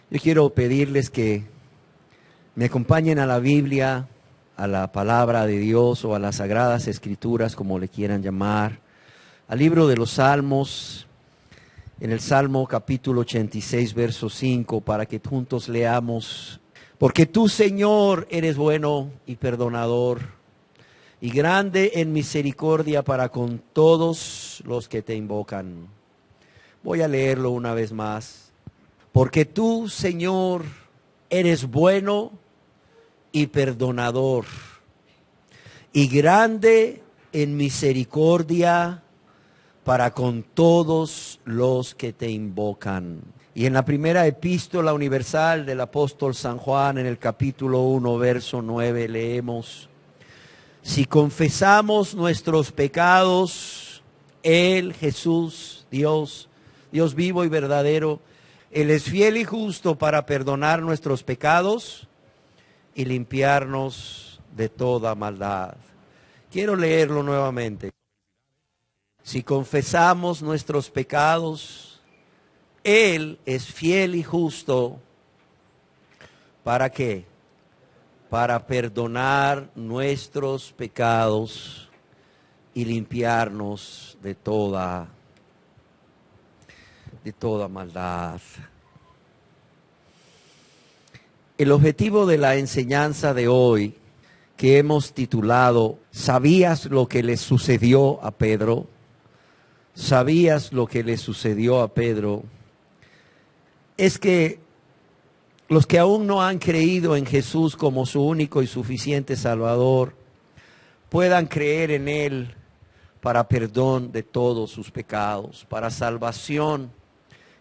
Yo quiero pedirles que me acompañen a la Biblia, a la palabra de Dios o a las Sagradas Escrituras, como le quieran llamar, al libro de los Salmos, en el Salmo capítulo 86, verso 5, para que juntos leamos. Porque tú, Señor, eres bueno y perdonador, y grande en misericordia para con todos los que te invocan. Voy a leerlo una vez más. Porque tú, Señor, eres bueno y perdonador, y grande en misericordia para con todos los que te invocan. Y en la primera epístola universal del apóstol San Juan, en el capítulo 1, verso 9, leemos: si confesamos nuestros pecados, Él, Jesús, Dios vivo y verdadero, Él es fiel y justo para perdonar nuestros pecados y limpiarnos de toda maldad. Quiero leerlo nuevamente. Si confesamos nuestros pecados, Él es fiel y justo. ¿Para qué? Para perdonar nuestros pecados y limpiarnos de toda maldad. El objetivo de la enseñanza de hoy, que hemos titulado ¿Sabías lo que le sucedió a Pedro? ¿Sabías lo que le sucedió a Pedro? Es que los que aún no han creído en Jesús como su único y suficiente Salvador, puedan creer en Él para perdón de todos sus pecados, para salvación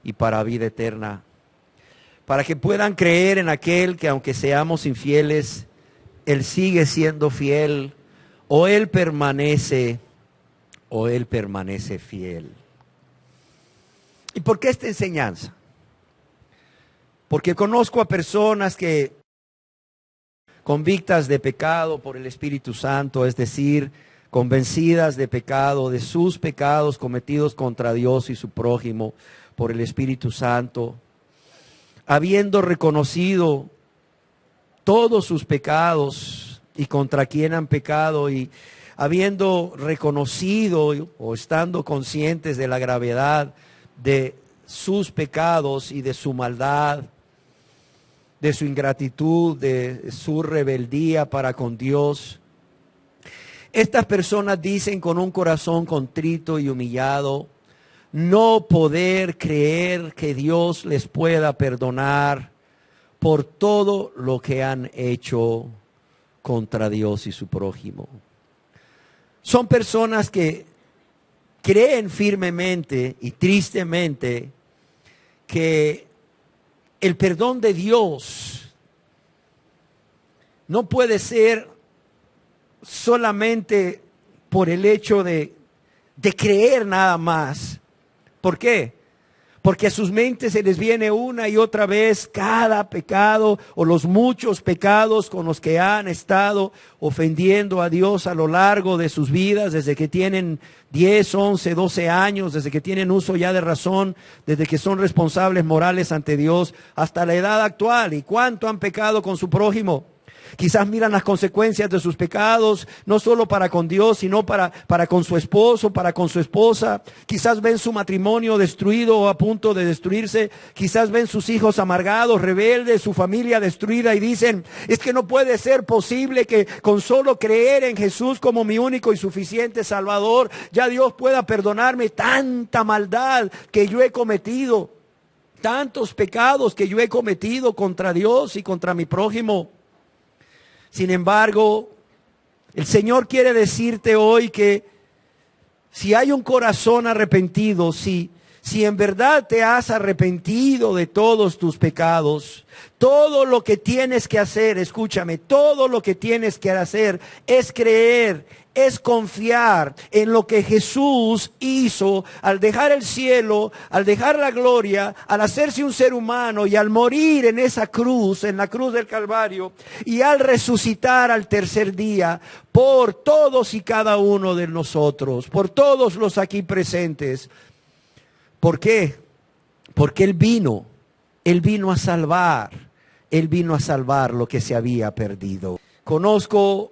y para vida eterna, para que puedan creer en aquel que, aunque seamos infieles, Él sigue siendo fiel, o Él permanece fiel. ¿Y por qué esta enseñanza? Porque conozco a personas que, convictas de pecado por el Espíritu Santo, es decir, convencidas de pecado, de sus pecados cometidos contra Dios y su prójimo por el Espíritu Santo, habiendo reconocido todos sus pecados y contra quien han pecado, y habiendo reconocido o estando conscientes de la gravedad de sus pecados y de su maldad, de su ingratitud, de su rebeldía para con Dios, estas personas dicen con un corazón contrito y humillado no poder creer que Dios les pueda perdonar por todo lo que han hecho contra Dios y su prójimo. Son personas que creen firmemente y tristemente que el perdón de Dios no puede ser solamente por el hecho de creer nada más. ¿Por qué? Porque a sus mentes se les viene una y otra vez cada pecado o los muchos pecados con los que han estado ofendiendo a Dios a lo largo de sus vidas, desde que tienen 10, 11, 12 años, desde que tienen uso ya de razón, desde que son responsables morales ante Dios, hasta la edad actual. ¿Y cuánto han pecado con su prójimo? Quizás miran las consecuencias de sus pecados, no solo para con Dios, sino para con su esposo, para con su esposa. Quizás ven su matrimonio destruido o a punto de destruirse. Quizás ven sus hijos amargados, rebeldes, su familia destruida, y dicen: es que no puede ser posible que con solo creer en Jesús como mi único y suficiente Salvador, ya Dios pueda perdonarme tanta maldad que yo he cometido, tantos pecados que yo he cometido contra Dios y contra mi prójimo. Sin embargo, el Señor quiere decirte hoy que si hay un corazón arrepentido, si en verdad te has arrepentido de todos tus pecados, todo lo que tienes que hacer, escúchame, todo lo que tienes que hacer es creer, es confiar en lo que Jesús hizo al dejar el cielo, al dejar la gloria, al hacerse un ser humano y al morir en esa cruz, en la cruz del Calvario, y al resucitar al tercer día por todos y cada uno de nosotros, por todos los aquí presentes. ¿Por qué? Porque Él vino Él vino a salvar. Él vino a salvar lo que se había perdido. Conozco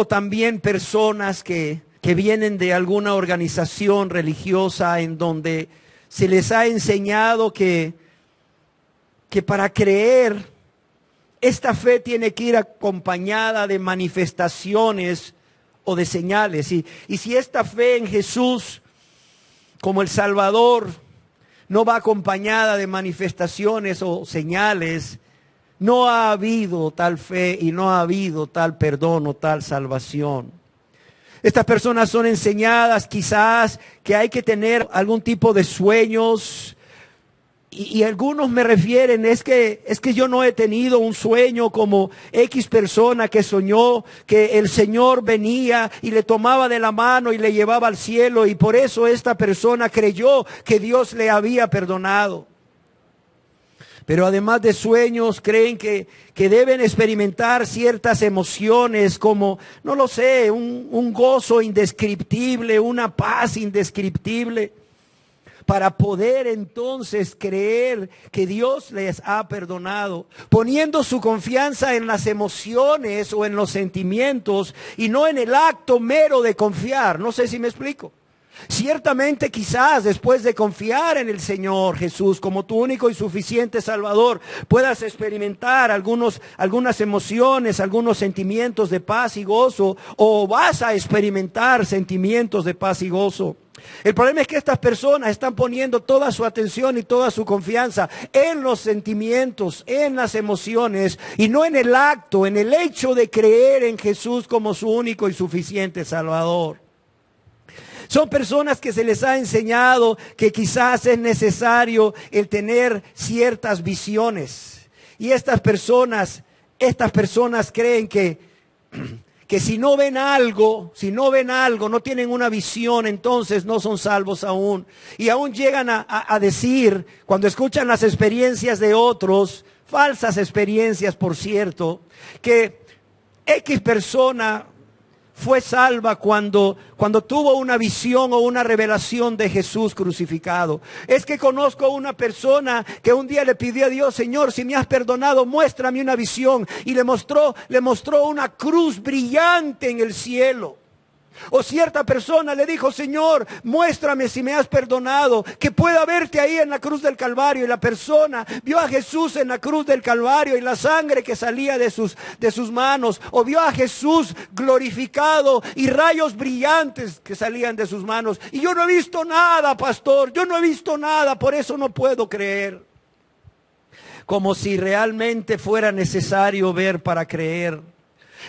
también personas que vienen de alguna organización religiosa en donde se les ha enseñado que para creer, esta fe tiene que ir acompañada de manifestaciones o de señales. Y si esta fe en Jesús como el Salvador no va acompañada de manifestaciones o señales, no ha habido tal fe y no ha habido tal perdón o tal salvación. Estas personas son enseñadas quizás que hay que tener algún tipo de sueños. Y algunos me refieren, es que yo no he tenido un sueño como X persona que soñó que el Señor venía y le tomaba de la mano y le llevaba al cielo, y por eso esta persona creyó que Dios le había perdonado. Pero además de sueños, creen que deben experimentar ciertas emociones como, no lo sé, un gozo indescriptible, una paz indescriptible, para poder entonces creer que Dios les ha perdonado, poniendo su confianza en las emociones o en los sentimientos y no en el acto mero de confiar. No sé si me explico. Ciertamente quizás después de confiar en el Señor Jesús como tu único y suficiente Salvador, puedas experimentar algunas emociones, algunos sentimientos de paz y gozo, o vas a experimentar sentimientos de paz y gozo. El problema es que estas personas están poniendo toda su atención y toda su confianza en los sentimientos, en las emociones, y no en el acto, en el hecho de creer en Jesús como su único y suficiente Salvador. Son personas que se les ha enseñado que quizás es necesario el tener ciertas visiones. Y estas personas creen que si no ven algo, no tienen una visión, entonces no son salvos aún. Y aún llegan a decir, cuando escuchan las experiencias de otros, falsas experiencias por cierto, que X persona fue salva cuando tuvo una visión o una revelación de Jesús crucificado. Es que conozco a una persona que un día le pidió a Dios: Señor, si me has perdonado, muéstrame una visión. Y le mostró una cruz brillante en el cielo. O cierta persona le dijo: Señor, muéstrame si me has perdonado, que pueda verte ahí en la cruz del Calvario. Y la persona vio a Jesús en la cruz del Calvario y la sangre que salía de sus manos. O vio a Jesús glorificado y rayos brillantes que salían de sus manos. Y yo no he visto nada, pastor, yo no he visto nada, por eso no puedo creer. Como si realmente fuera necesario ver para creer.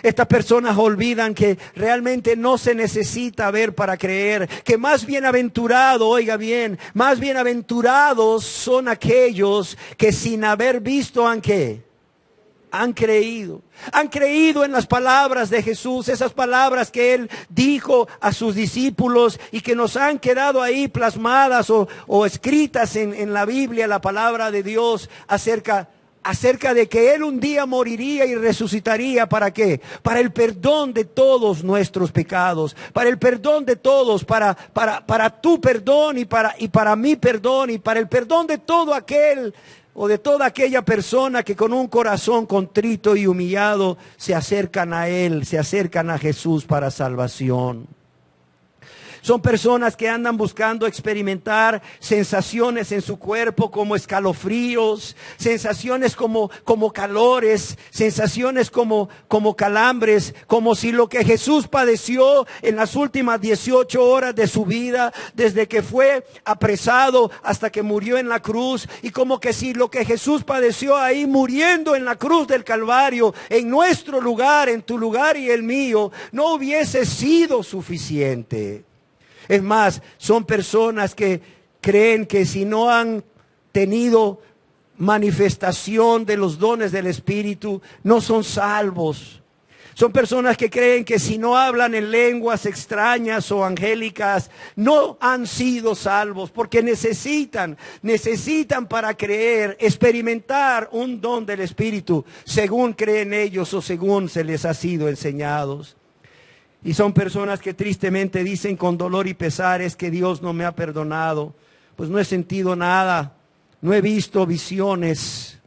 Estas personas olvidan que realmente no se necesita ver para creer, que más bienaventurado, oiga bien, más bienaventurados son aquellos que sin haber visto han creído. Han creído en las palabras de Jesús, esas palabras que Él dijo a sus discípulos y que nos han quedado ahí plasmadas o escritas en la Biblia, la palabra de Dios acerca de que Él un día moriría y resucitaría. ¿Para qué? Para el perdón de todos nuestros pecados, para el perdón de todos, para tu perdón y para mi perdón, y para el perdón de todo aquel o de toda aquella persona que con un corazón contrito y humillado se acercan a Él, se acercan a Jesús para salvación. Son personas que andan buscando experimentar sensaciones en su cuerpo como escalofríos, sensaciones como calores, sensaciones como calambres, como si lo que Jesús padeció en las últimas 18 horas de su vida, desde que fue apresado hasta que murió en la cruz, y como que si lo que Jesús padeció ahí muriendo en la cruz del Calvario, en nuestro lugar, en tu lugar y el mío, no hubiese sido suficiente. Es más, son personas que creen que si no han tenido manifestación de los dones del Espíritu, no son salvos. Son personas que creen que si no hablan en lenguas extrañas o angélicas, no han sido salvos, porque necesitan para creer, experimentar un don del Espíritu, según creen ellos o según se les ha sido enseñados. Y son personas que tristemente dicen con dolor y pesares que Dios no me ha perdonado. Pues no he sentido nada, No he visto visiones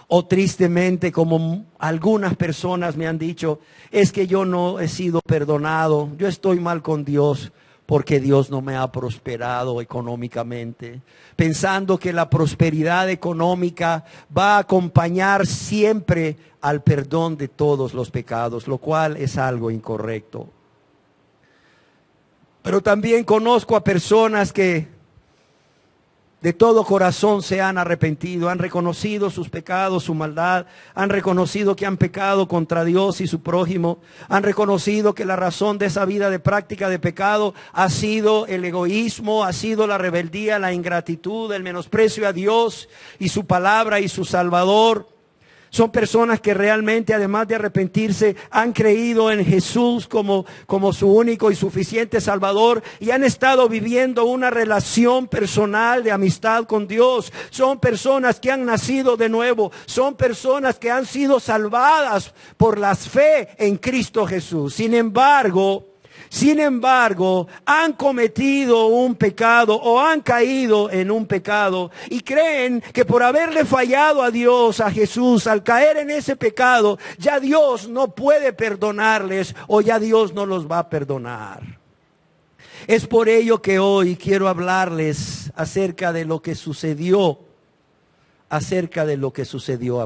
o tristemente como algunas personas me han dicho, es que yo no he sido perdonado, yo estoy mal con Dios porque Dios no me ha prosperado económicamente, pensando que la prosperidad económica va a acompañar siempre al perdón de todos los pecados, lo cual es algo incorrecto. Pero también conozco a personas que de todo corazón se han arrepentido, han reconocido sus pecados, su maldad, han reconocido que han pecado contra Dios y su prójimo, han reconocido que la razón de esa vida de práctica de pecado ha sido el egoísmo, ha sido la rebeldía, la ingratitud, el menosprecio a Dios y su palabra y su Salvador. Son personas que realmente, además de arrepentirse, han creído en Jesús como su único y suficiente Salvador y han estado viviendo una relación personal de amistad con Dios. Son personas que han nacido de nuevo. Son personas que han sido salvadas por la fe en Cristo Jesús. Sin embargo, han cometido un pecado o han caído en un pecado y creen que por haberle fallado a Dios, a Jesús, al caer en ese pecado, ya Dios no puede perdonarles o ya Dios no los va a perdonar. Es por ello que hoy quiero hablarles acerca de lo que sucedió a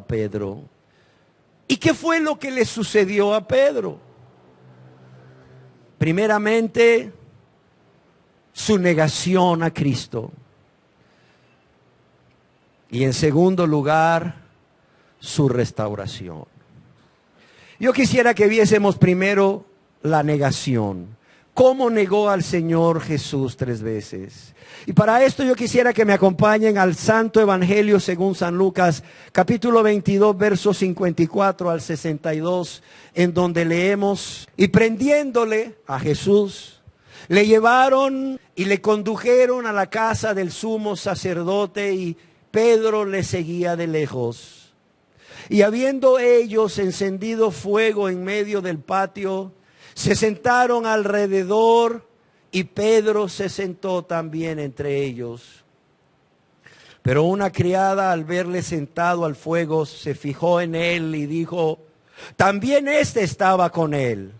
Pedro. ¿Y qué fue lo que le sucedió a Pedro? Primeramente, su negación a Cristo. Y en segundo lugar, su restauración. Yo quisiera que viésemos primero la negación. ¿Cómo negó al Señor Jesús 3 veces? Y para esto yo quisiera que me acompañen al Santo Evangelio según San Lucas, capítulo 22, versos 54 al 62, en donde leemos: y prendiéndole a Jesús, le llevaron y le condujeron a la casa del sumo sacerdote, y Pedro le seguía de lejos. Y habiendo ellos encendido fuego en medio del patio, se sentaron alrededor y Pedro se sentó también entre ellos. Pero una criada, al verle sentado al fuego, se fijó en él y dijo: también éste estaba con él.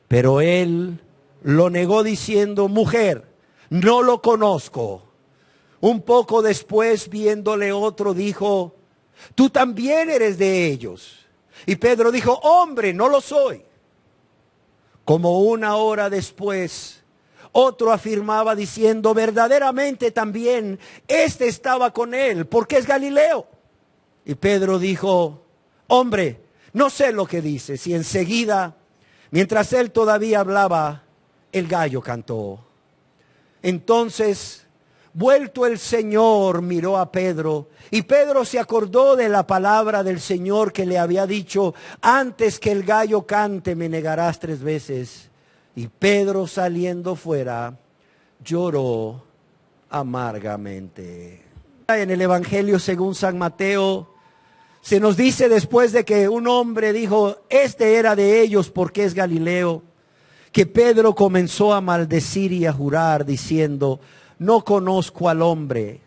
Pero él lo negó diciendo: mujer, no lo conozco. Un poco después, viéndole otro, dijo: tú también eres de ellos. Y Pedro dijo: hombre, no lo soy. Como 1 hora después, otro afirmaba diciendo: verdaderamente también este estaba con él, porque es Galileo. Y Pedro dijo: hombre, no sé lo que dices. Y enseguida, mientras él todavía hablaba, el gallo cantó. Entonces, vuelto el Señor, miró a Pedro, y Pedro se acordó de la palabra del Señor que le había dicho: antes que el gallo cante, me negarás 3 veces. Y Pedro, saliendo fuera, lloró amargamente. En el Evangelio según San Mateo, se nos dice, después de que un hombre dijo: este era de ellos porque es Galileo, que Pedro comenzó a maldecir y a jurar diciendo: no conozco al hombre.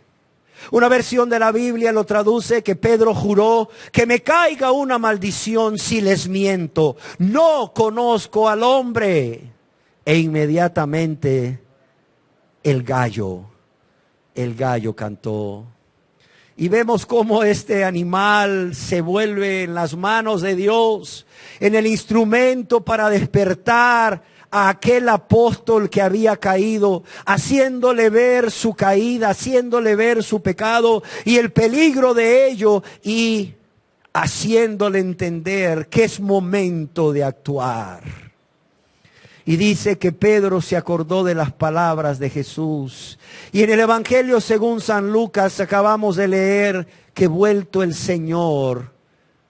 Una versión de la Biblia lo traduce que Pedro juró: que me caiga una maldición si les miento. No conozco al hombre. E inmediatamente el gallo cantó. Y vemos cómo este animal se vuelve en las manos de Dios, en el instrumento para despertar a aquel apóstol que había caído, haciéndole ver su caída, haciéndole ver su pecado y el peligro de ello, y haciéndole entender que es momento de actuar. Y dice que Pedro se acordó de las palabras de Jesús. Y en el Evangelio según San Lucas acabamos de leer que vuelto el Señor,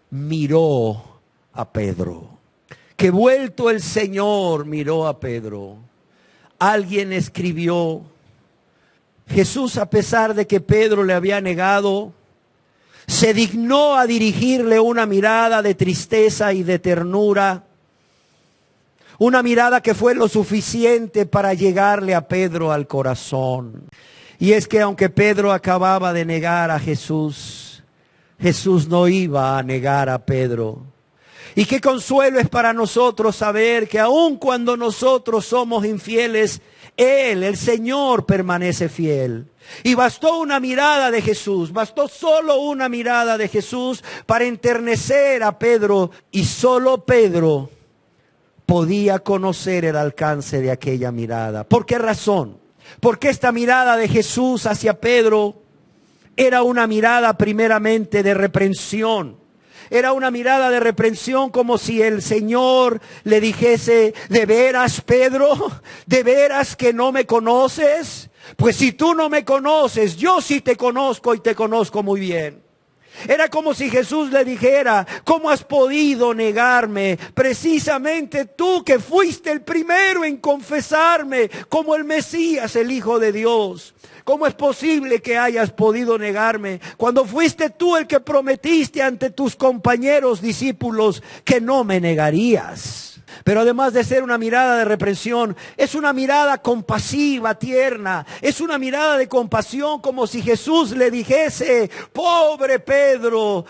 miró a Pedro. Que vuelto el Señor, miró a Pedro. Alguien escribió: Jesús, a pesar de que Pedro le había negado, se dignó a dirigirle una mirada de tristeza y de ternura. Una mirada que fue lo suficiente para llegarle a Pedro al corazón. Y es que aunque Pedro acababa de negar a Jesús, Jesús no iba a negar a Pedro. Y qué consuelo es para nosotros saber que aun cuando nosotros somos infieles, Él, el Señor, permanece fiel. Y bastó una mirada de Jesús, bastó solo una mirada de Jesús para enternecer a Pedro. Y solo Pedro podía conocer el alcance de aquella mirada. ¿Por qué razón? Porque esta mirada de Jesús hacia Pedro era una mirada primeramente de reprensión. Era una mirada de reprensión, como si el Señor le dijese: ¿de veras, Pedro? ¿De veras que no me conoces? Pues si tú no me conoces, yo sí te conozco y te conozco muy bien. Era como si Jesús le dijera: ¿cómo has podido negarme? Precisamente tú, que fuiste el primero en confesarme como el Mesías, el Hijo de Dios. ¿Cómo es posible que hayas podido negarme cuando fuiste tú el que prometiste ante tus compañeros discípulos que no me negarías? Pero además de ser una mirada de reprensión, es una mirada compasiva, tierna. Es una mirada de compasión, como si Jesús le dijese: pobre Pedro,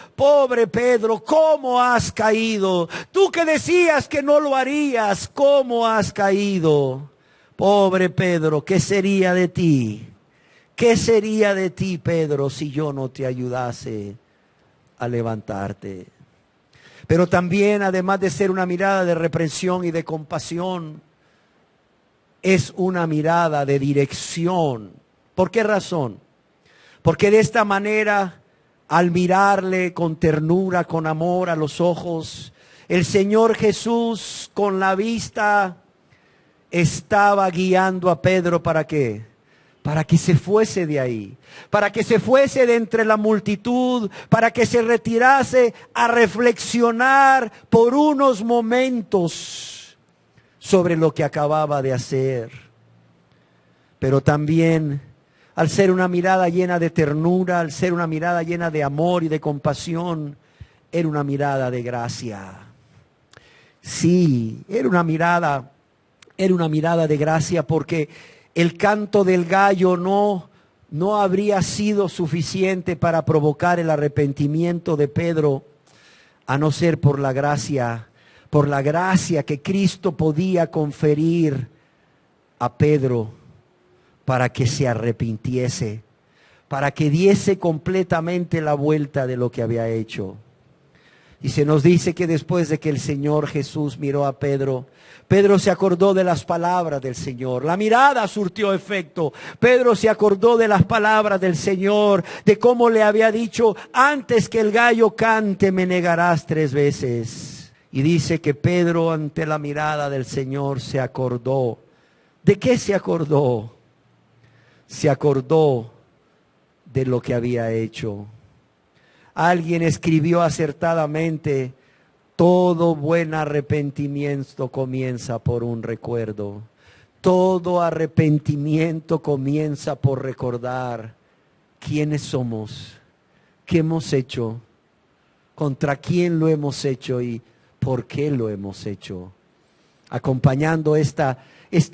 ¿cómo has caído? Tú que decías que no lo harías, ¿cómo has caído? Pobre Pedro, ¿qué sería de ti? ¿Qué sería de ti, Pedro, si yo no te ayudase a levantarte? Pero también, además de ser una mirada de reprensión y de compasión, es una mirada de dirección. ¿Por qué razón? Porque de esta manera, al mirarle con ternura, con amor a los ojos, el Señor Jesús con la vista estaba guiando a Pedro. ¿Para qué? Para que se fuese de ahí, para que se fuese de entre la multitud, para que se retirase a reflexionar por unos momentos sobre lo que acababa de hacer. Pero también, al ser una mirada llena de ternura, al ser una mirada llena de amor y de compasión, era una mirada de gracia. Sí, era una mirada de gracia, porque el canto del gallo no habría sido suficiente para provocar el arrepentimiento de Pedro, a no ser por la gracia que Cristo podía conferir a Pedro para que se arrepintiese, para que diese completamente la vuelta de lo que había hecho. Y se nos dice que después de que el Señor Jesús miró a Pedro, Pedro se acordó de las palabras del Señor. La mirada surtió efecto. Pedro se acordó de las palabras del Señor, de cómo le había dicho: antes que el gallo cante me negarás 3 veces. Y dice que Pedro, ante la mirada del Señor, se acordó. ¿De qué se acordó? Se acordó de lo que había hecho. Alguien escribió acertadamente: todo buen arrepentimiento comienza por un recuerdo. Todo arrepentimiento comienza por recordar quiénes somos, qué hemos hecho, contra quién lo hemos hecho y por qué lo hemos hecho. Acompañando esta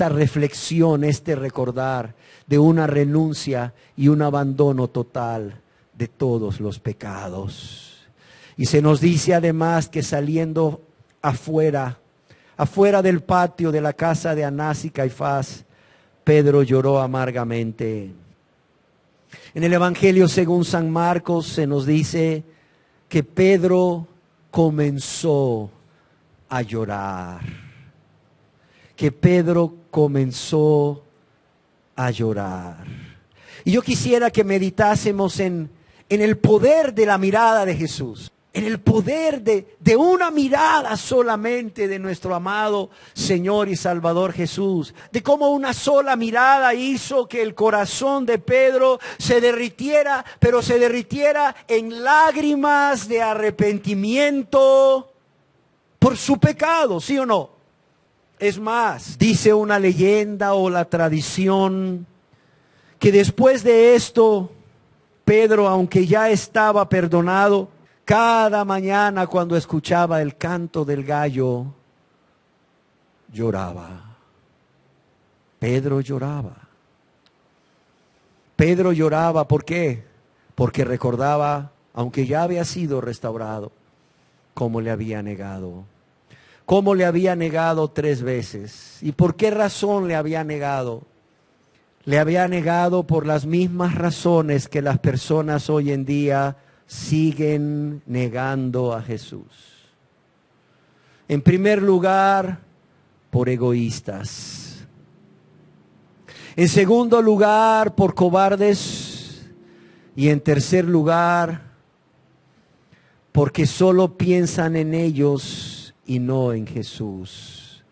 reflexión, este recordar de una renuncia y un abandono total de todos los pecados. Y se nos dice además que saliendo afuera del patio de la casa de Anás y Caifás, Pedro lloró amargamente. En el Evangelio según San Marcos se nos dice que Pedro comenzó a llorar. Que Pedro comenzó a llorar. Y yo quisiera que meditásemos en el poder de la mirada de Jesús, en el poder de una mirada solamente de nuestro amado Señor y Salvador Jesús, de cómo una sola mirada hizo que el corazón de Pedro se derritiera, pero se derritiera en lágrimas de arrepentimiento por su pecado, ¿sí o no? Es más, dice una leyenda o la tradición que después de esto, Pedro, aunque ya estaba perdonado, cada mañana cuando escuchaba el canto del gallo, lloraba. Pedro lloraba. Pedro lloraba, ¿por qué? Porque recordaba, aunque ya había sido restaurado, cómo le había negado. Cómo le había negado 3 veces. ¿Y por qué razón le había negado? Le había negado por las mismas razones que las personas hoy en día siguen negando a Jesús. En primer lugar, por egoístas. En segundo lugar, por cobardes. Y en tercer lugar, porque solo piensan en ellos y no en Jesús.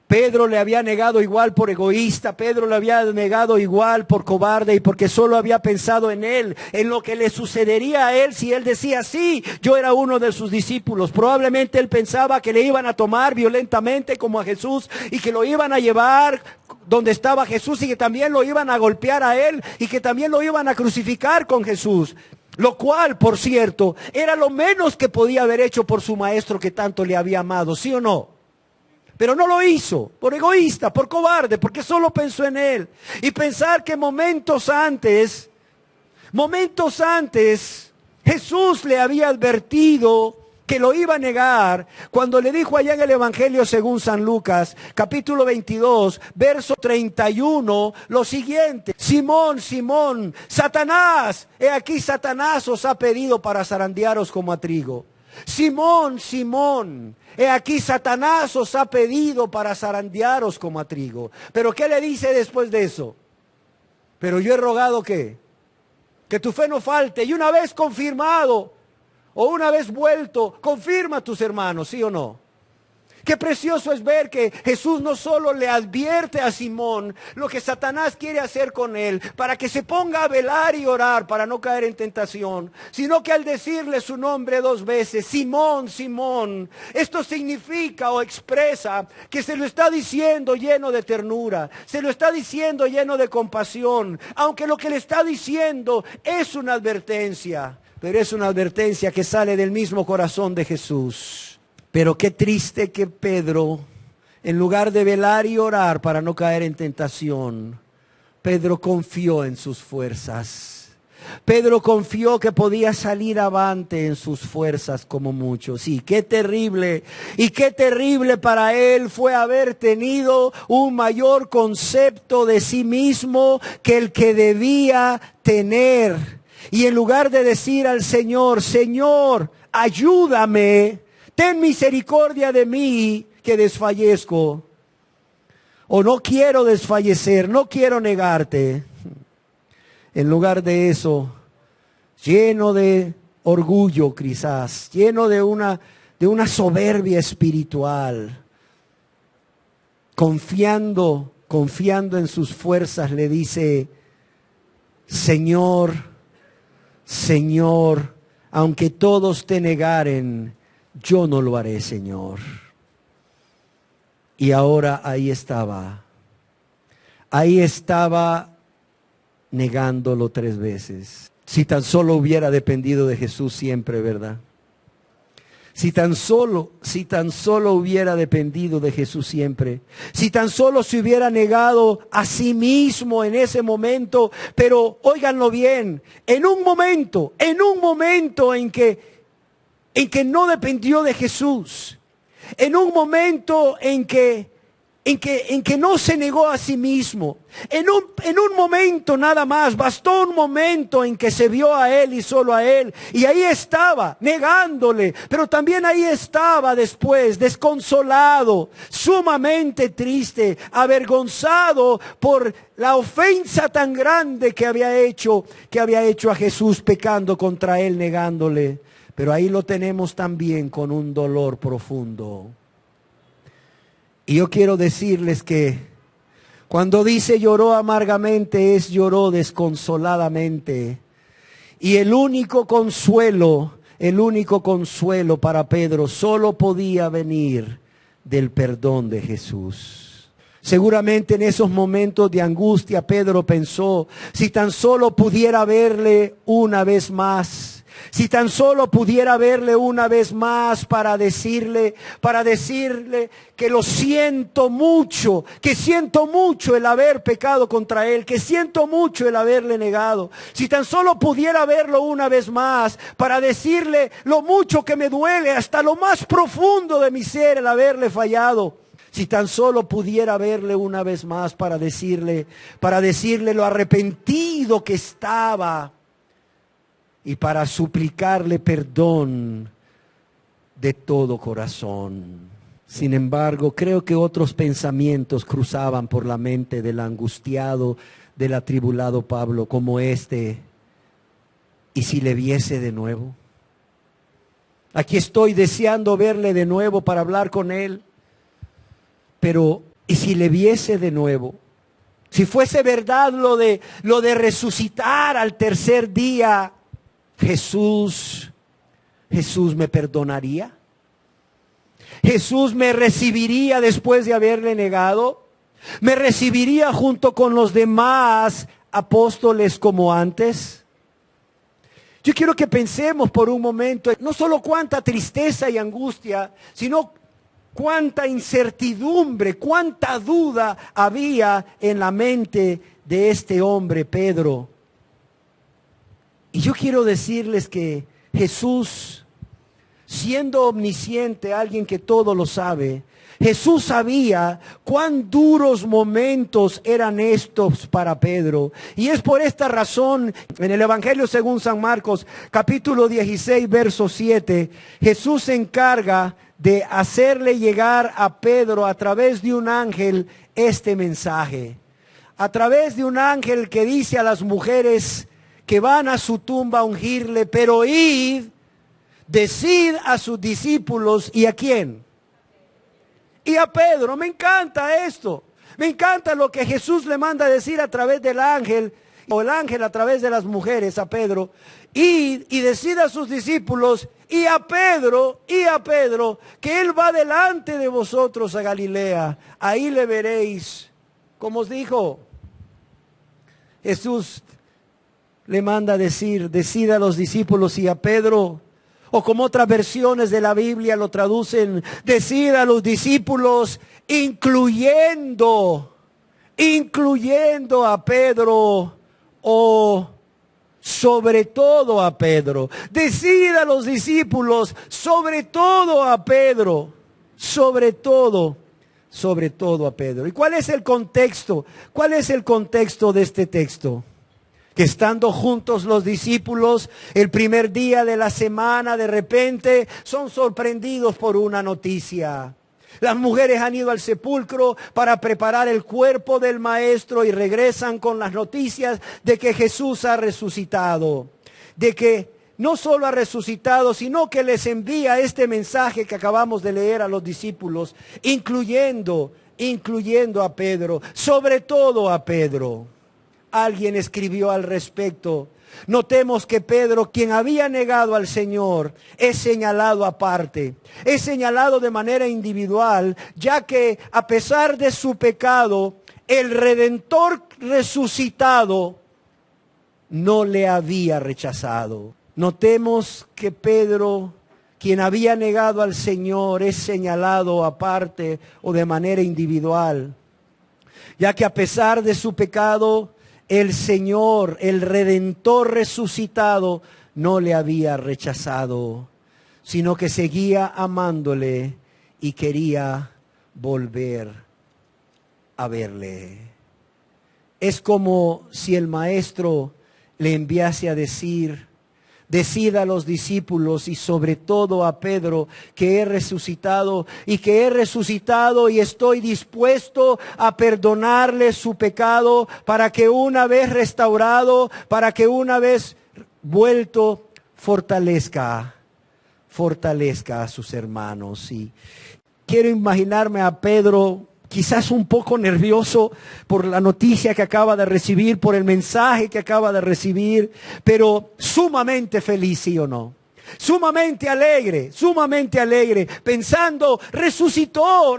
Pedro le había negado igual por egoísta, Pedro le había negado igual por cobarde y porque solo había pensado en él, en lo que le sucedería a él si él decía sí, yo era uno de sus discípulos. Probablemente él pensaba que le iban a tomar violentamente como a Jesús y que lo iban a llevar donde estaba Jesús y que también lo iban a golpear a él y que también lo iban a crucificar con Jesús. Lo cual, por cierto, era lo menos que podía haber hecho por su maestro que tanto le había amado, ¿sí o no? Pero no lo hizo, por egoísta, por cobarde, porque solo pensó en él. Y pensar que momentos antes, Jesús le había advertido que lo iba a negar, cuando le dijo allá en el Evangelio según San Lucas, capítulo 22, verso 31, lo siguiente: Simón, Simón, Satanás, he aquí Satanás os ha pedido para zarandearos como a trigo. Simón, Simón, he aquí Satanás os ha pedido para zarandearos como a trigo. Pero ¿qué le dice después de eso? Pero yo he rogado que tu fe no falte, y una vez confirmado o una vez vuelto, confirma a tus hermanos, ¿sí o no? Qué precioso es ver que Jesús no solo le advierte a Simón lo que Satanás quiere hacer con él, para que se ponga a velar y orar para no caer en tentación, sino que al decirle su nombre 2 veces, Simón, Simón, esto significa o expresa que se lo está diciendo lleno de ternura, se lo está diciendo lleno de compasión, aunque lo que le está diciendo es una advertencia, pero es una advertencia que sale del mismo corazón de Jesús. Pero qué triste que Pedro, en lugar de velar y orar para no caer en tentación, Pedro confió en sus fuerzas. Pedro confió que podía salir avante en sus fuerzas como muchos. Sí, qué terrible. Y qué terrible para él fue haber tenido un mayor concepto de sí mismo que el que debía tener. Y en lugar de decir al Señor, Señor, ayúdame, ten misericordia de mí que desfallezco, o no quiero desfallecer, no quiero negarte. En lugar de eso, lleno de orgullo quizás, lleno de una soberbia espiritual, confiando en sus fuerzas, le dice, Señor, Señor, aunque todos te negaren, yo no lo haré, Señor. Y ahora ahí estaba negándolo 3 veces. Si tan solo hubiera dependido de Jesús siempre, ¿verdad? Si tan solo hubiera dependido de Jesús siempre, si tan solo se hubiera negado a sí mismo en ese momento, pero óiganlo bien, en un momento en que no dependió de Jesús, en un momento en que no se negó a sí mismo, en un momento nada más, bastó un momento en que se vio a él y solo a él, y ahí estaba negándole, pero también ahí estaba después desconsolado, sumamente triste, avergonzado por la ofensa tan grande que había hecho a Jesús, pecando contra él, negándole. Pero ahí lo tenemos también con un dolor profundo. Y yo quiero decirles que cuando dice lloró amargamente, lloró desconsoladamente. Y el único consuelo para Pedro solo podía venir del perdón de Jesús. Seguramente en esos momentos de angustia Pedro pensó, si tan solo pudiera verle una vez más. Si tan solo pudiera verle una vez más para decirle que lo siento mucho, que siento mucho el haber pecado contra él, que siento mucho el haberle negado. Si tan solo pudiera verlo una vez más para decirle lo mucho que me duele hasta lo más profundo de mi ser el haberle fallado. Si tan solo pudiera verle una vez más para decirle lo arrepentido que estaba y para suplicarle perdón de todo corazón. Sin embargo, creo que otros pensamientos cruzaban por la mente del angustiado, del atribulado Pablo, como este: ¿y si le viese de nuevo? Aquí estoy deseando verle de nuevo para hablar con él. Pero, ¿y si le viese de nuevo? Si fuese verdad lo de resucitar al tercer día, Jesús me perdonaría. Jesús me recibiría después de haberle negado. Me recibiría junto con los demás apóstoles como antes. Yo quiero que pensemos por un momento, no solo cuánta tristeza y angustia, sino cuánta incertidumbre, cuánta duda había en la mente de este hombre, Pedro. Y yo quiero decirles que Jesús, siendo omnisciente, alguien que todo lo sabe, Jesús sabía cuán duros momentos eran estos para Pedro. Y es por esta razón, en el Evangelio según San Marcos, capítulo 16, verso 7, Jesús se encarga de hacerle llegar a Pedro a través de un ángel este mensaje. A través de un ángel que dice a las mujeres que van a su tumba a ungirle: pero id, decid a sus discípulos. ¿Y a quién? Y a Pedro. Me encanta esto. Me encanta lo que Jesús le manda a decir a través del ángel, o el ángel a través de las mujeres a Pedro. Id y decid a sus discípulos y a Pedro, que él va delante de vosotros a Galilea. Ahí le veréis. Como os dijo, Jesús le manda a decir: decid a los discípulos y a Pedro. O como otras versiones de la Biblia lo traducen: decid a los discípulos, incluyendo a Pedro, o sobre todo a Pedro. Decid a los discípulos, sobre todo a Pedro, sobre todo a Pedro. ¿Y cuál es el contexto? ¿Cuál es el contexto de este texto? Que estando juntos los discípulos el primer día de la semana, de repente son sorprendidos por una noticia. Las mujeres han ido al sepulcro para preparar el cuerpo del maestro y regresan con las noticias de que Jesús ha resucitado. De que no solo ha resucitado, sino que les envía este mensaje que acabamos de leer a los discípulos, incluyendo a Pedro, sobre todo a Pedro. Alguien escribió al respecto: notemos que Pedro, quien había negado al Señor, es señalado aparte, es señalado de manera individual, ya que a pesar de su pecado, el Redentor resucitado no le había rechazado. Notemos que Pedro, quien había negado al Señor, es señalado aparte o de manera individual, ya que a pesar de su pecado, el Señor, el Redentor resucitado, no le había rechazado, sino que seguía amándole y quería volver a verle. Es como si el Maestro le enviase a decir: decid a los discípulos y sobre todo a Pedro que he resucitado y estoy dispuesto a perdonarle su pecado, para que una vez restaurado, para que una vez vuelto, fortalezca a sus hermanos. Y quiero imaginarme a Pedro quizás un poco nervioso por la noticia que acaba de recibir, por el mensaje que acaba de recibir, pero sumamente feliz, ¿sí o no? Sumamente alegre, pensando: resucitó,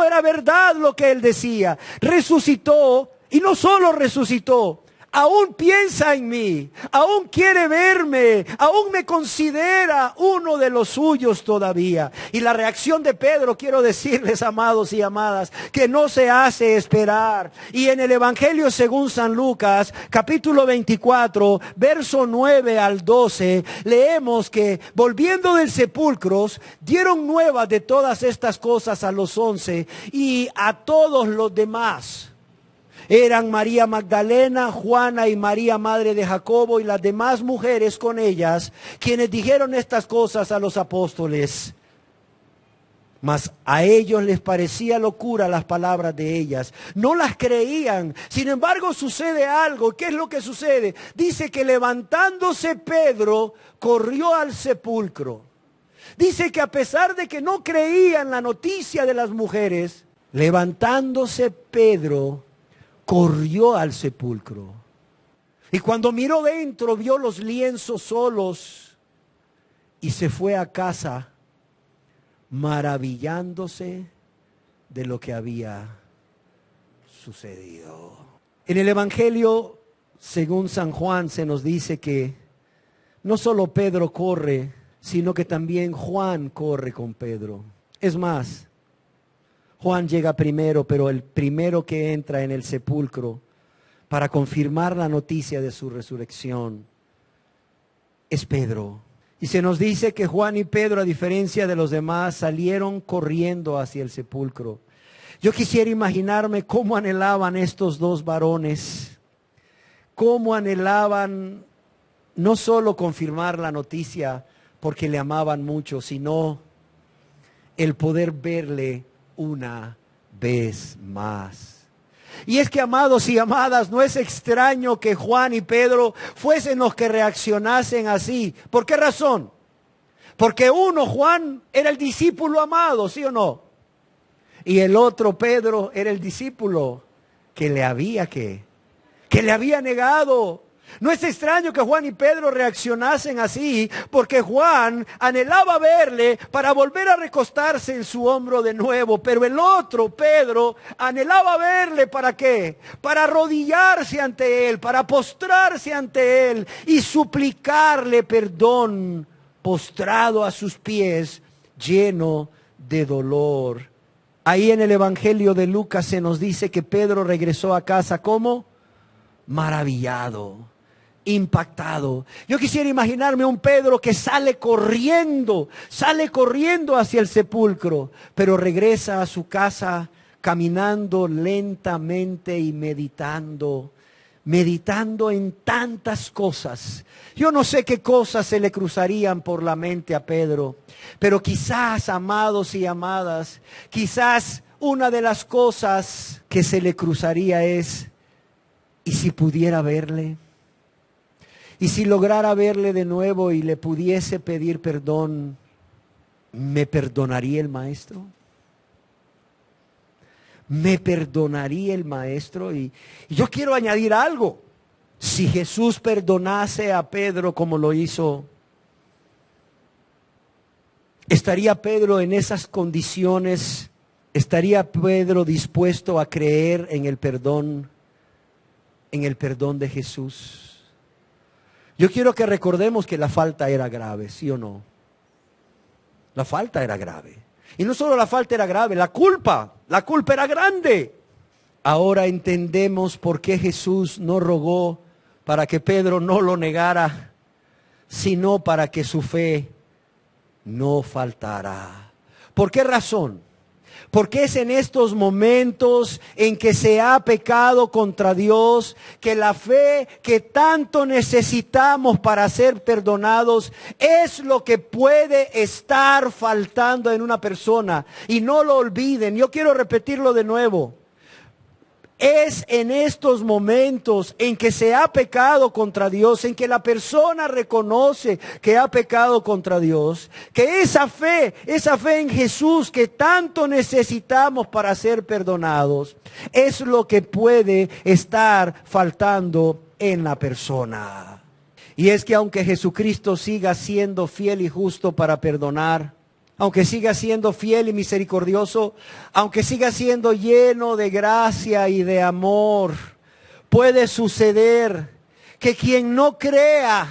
era verdad lo que él decía, resucitó, y no solo resucitó, aún piensa en mí, aún quiere verme, aún me considera uno de los suyos todavía. Y la reacción de Pedro, quiero decirles, amados y amadas, que no se hace esperar. Y en el Evangelio según San Lucas, capítulo 24, verso 9 al 12, leemos que volviendo del sepulcro, dieron nuevas de todas estas cosas a los 11 y a todos los demás. Eran María Magdalena, Juana y María, madre de Jacobo, y las demás mujeres con ellas, quienes dijeron estas cosas a los apóstoles. Mas a ellos les parecía locura las palabras de ellas. No las creían. Sin embargo, sucede algo. ¿Qué es lo que sucede? Dice que levantándose Pedro, corrió al sepulcro. Dice que a pesar de que no creían la noticia de las mujeres, levantándose Pedro, corrió al sepulcro. Y cuando miró dentro, vio los lienzos solos y se fue a casa maravillándose de lo que había sucedido. En el Evangelio, según San Juan, se nos dice que no solo Pedro corre, sino que también Juan corre con Pedro. Es más, Juan llega primero, pero el primero que entra en el sepulcro para confirmar la noticia de su resurrección es Pedro. Y se nos dice que Juan y Pedro, a diferencia de los demás, salieron corriendo hacia el sepulcro. Yo quisiera imaginarme cómo anhelaban estos dos varones, cómo anhelaban no solo confirmar la noticia porque le amaban mucho, sino el poder verle una vez más. Y es que, amados y amadas, no es extraño que Juan y Pedro fuesen los que reaccionasen así. ¿Por qué razón? Porque uno, Juan, era el discípulo amado, ¿sí o no? Y el otro, Pedro, era el discípulo que le había negado. No es extraño que Juan y Pedro reaccionasen así, porque Juan anhelaba verle para volver a recostarse en su hombro de nuevo, pero el otro, Pedro, anhelaba verle ¿para qué? Para arrodillarse ante él, para postrarse ante él y suplicarle perdón, postrado a sus pies, lleno de dolor. Ahí en el Evangelio de Lucas se nos dice que Pedro regresó a casa, ¿cómo? Maravillado, impactado. Yo quisiera imaginarme un Pedro que sale corriendo hacia el sepulcro, pero regresa a su casa caminando lentamente y meditando en tantas cosas. Yo no sé qué cosas se le cruzarían por la mente a Pedro, pero quizás, amados y amadas, quizás una de las cosas que se le cruzaría es: ¿y si pudiera verle? ¿Y si lograra verle de nuevo y le pudiese pedir perdón, me perdonaría el maestro? ¿Me perdonaría el maestro? Y yo quiero añadir algo. Si Jesús perdonase a Pedro como lo hizo, ¿estaría Pedro en esas condiciones? ¿Estaría Pedro dispuesto a creer en el perdón de Jesús? Yo quiero que recordemos que la falta era grave, ¿sí o no? La falta era grave. Y no solo la falta era grave, la culpa era grande. Ahora entendemos por qué Jesús no rogó para que Pedro no lo negara, sino para que su fe no faltara. ¿Por qué razón? Porque es en estos momentos en que se ha pecado contra Dios que la fe que tanto necesitamos para ser perdonados es lo que puede estar faltando en una persona. Y no lo olviden, yo quiero repetirlo de nuevo. Es en estos momentos en que se ha pecado contra Dios, en que la persona reconoce que ha pecado contra Dios, que esa fe en Jesús que tanto necesitamos para ser perdonados, es lo que puede estar faltando en la persona. Y es que aunque Jesucristo siga siendo fiel y justo para perdonar, aunque siga siendo fiel y misericordioso, aunque siga siendo lleno de gracia y de amor, puede suceder que quien no crea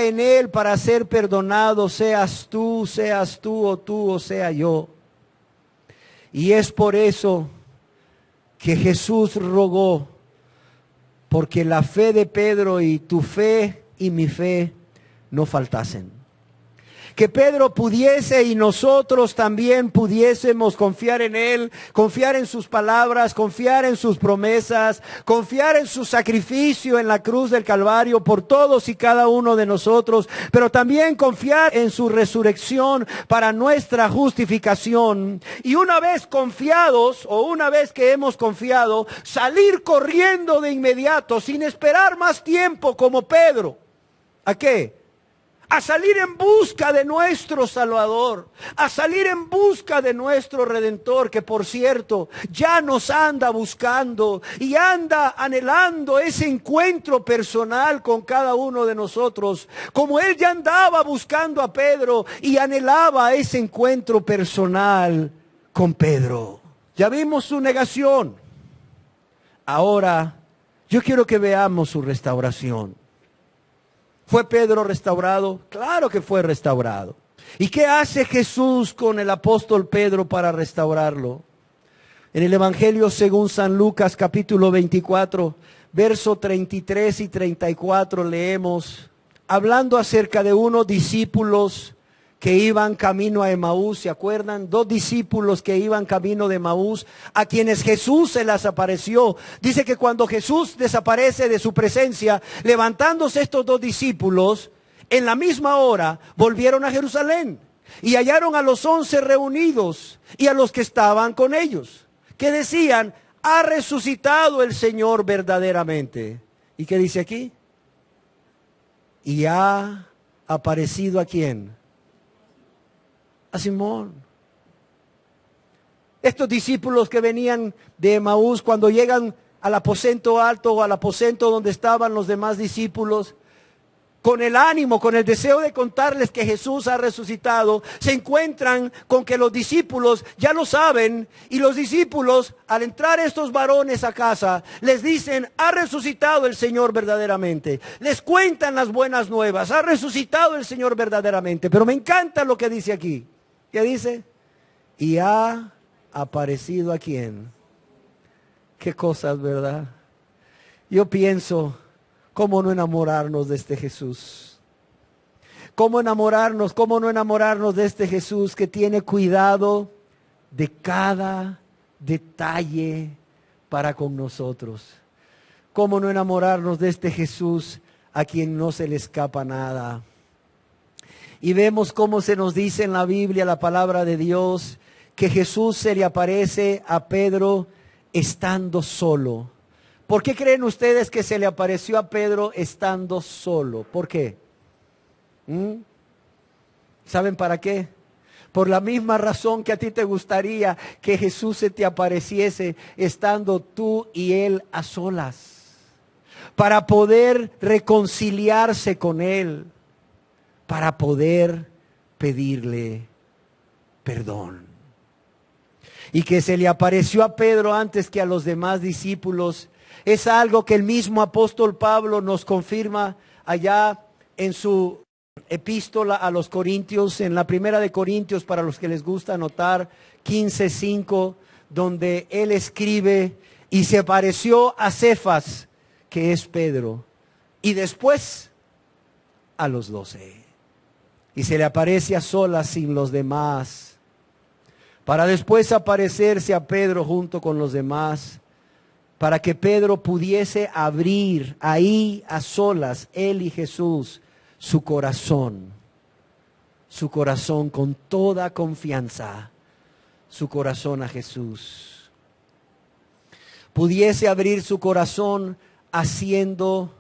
en Él para ser perdonado, seas tú o sea yo. Y es por eso que Jesús rogó, porque la fe de Pedro y tu fe y mi fe no faltasen. Que Pedro pudiese y nosotros también pudiésemos confiar en Él, confiar en sus palabras, confiar en sus promesas, confiar en su sacrificio en la cruz del Calvario por todos y cada uno de nosotros, pero también confiar en su resurrección para nuestra justificación. Y una vez confiados, o una vez que hemos confiado, salir corriendo de inmediato, sin esperar más tiempo como Pedro. ¿A qué? A salir en busca de nuestro Salvador, a salir en busca de nuestro Redentor, que por cierto ya nos anda buscando y anda anhelando ese encuentro personal con cada uno de nosotros, como Él ya andaba buscando a Pedro y anhelaba ese encuentro personal con Pedro. Ya vimos su negación, ahora yo quiero que veamos su restauración. ¿Fue Pedro restaurado? Claro que fue restaurado. ¿Y qué hace Jesús con el apóstol Pedro para restaurarlo? En el Evangelio según San Lucas capítulo 24, verso 33 y 34 leemos, hablando acerca de unos discípulos que iban camino a Emaús, ¿se acuerdan? 2 discípulos que iban camino de Emaús, a quienes Jesús se les apareció. Dice que cuando Jesús desaparece de su presencia, levantándose estos 2 discípulos, en la misma hora volvieron a Jerusalén y hallaron a los 11 reunidos y a los que estaban con ellos, que decían, ha resucitado el Señor verdaderamente. ¿Y qué dice aquí? Y ha aparecido ¿a quién? A Simón. Estos discípulos que venían de Emaús, cuando llegan al aposento alto o al aposento donde estaban los demás discípulos, con el ánimo, con el deseo de contarles que Jesús ha resucitado, se encuentran con que los discípulos ya lo saben, y los discípulos, al entrar estos varones a casa, les dicen, ha resucitado el Señor verdaderamente. Les cuentan las buenas nuevas, ha resucitado el Señor verdaderamente. Pero me encanta lo que dice aquí. ¿Qué dice? Y ha aparecido ¿a quién? Qué cosas, ¿verdad? Yo pienso, ¿cómo no enamorarnos de este Jesús? ¿Cómo no enamorarnos de este Jesús que tiene cuidado de cada detalle para con nosotros? ¿Cómo no enamorarnos de este Jesús a quien no se le escapa nada? Y vemos cómo se nos dice en la Biblia, la palabra de Dios, que Jesús se le aparece a Pedro estando solo. ¿Por qué creen ustedes que se le apareció a Pedro estando solo? ¿Por qué? ¿Saben para qué? Por la misma razón que a ti te gustaría que Jesús se te apareciese estando tú y Él a solas, para poder reconciliarse con Él, para poder pedirle perdón. Y que se le apareció a Pedro antes que a los demás discípulos es algo que el mismo apóstol Pablo nos confirma allá en su epístola a los Corintios, en la primera de Corintios, para los que les gusta anotar, 15:5, donde él escribe, y se apareció a Cefas, que es Pedro, y después a los 12. Y se le aparece a solas sin los demás, para después aparecerse a Pedro junto con los demás, para que Pedro pudiese abrir ahí a solas, él y Jesús, su corazón con toda confianza, su corazón a Jesús. Pudiese abrir su corazón haciendo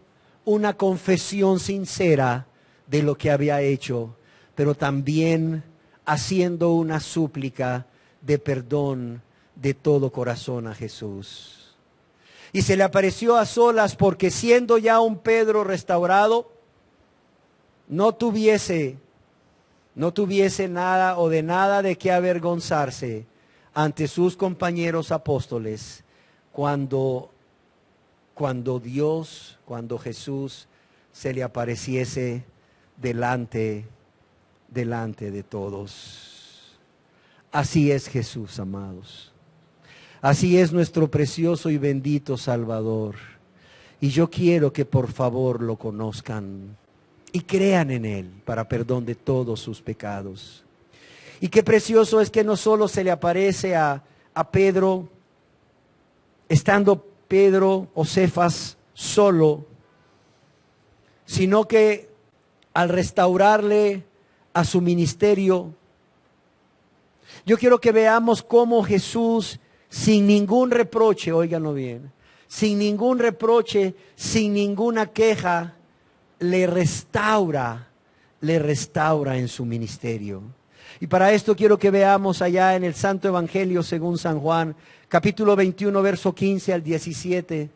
una confesión sincera de lo que había hecho, pero también haciendo una súplica de perdón de todo corazón a Jesús. Y se le apareció a solas porque, siendo ya un Pedro restaurado, no tuviese nada o de nada de qué avergonzarse ante sus compañeros apóstoles cuando cuando Jesús se le apareciese delante de todos. Así es Jesús, amados. Así es nuestro precioso y bendito Salvador. Y yo quiero que por favor lo conozcan y crean en Él para perdón de todos sus pecados. Y qué precioso es que no solo se le aparece a Pedro, estando Pedro o Cefas solo, sino que al restaurarle a su ministerio, yo quiero que veamos cómo Jesús, sin ningún reproche, óiganlo bien, sin ningún reproche, sin ninguna queja, le restaura en su ministerio. Y para esto quiero que veamos allá en el Santo Evangelio según San Juan, capítulo 21, verso 15 al 17.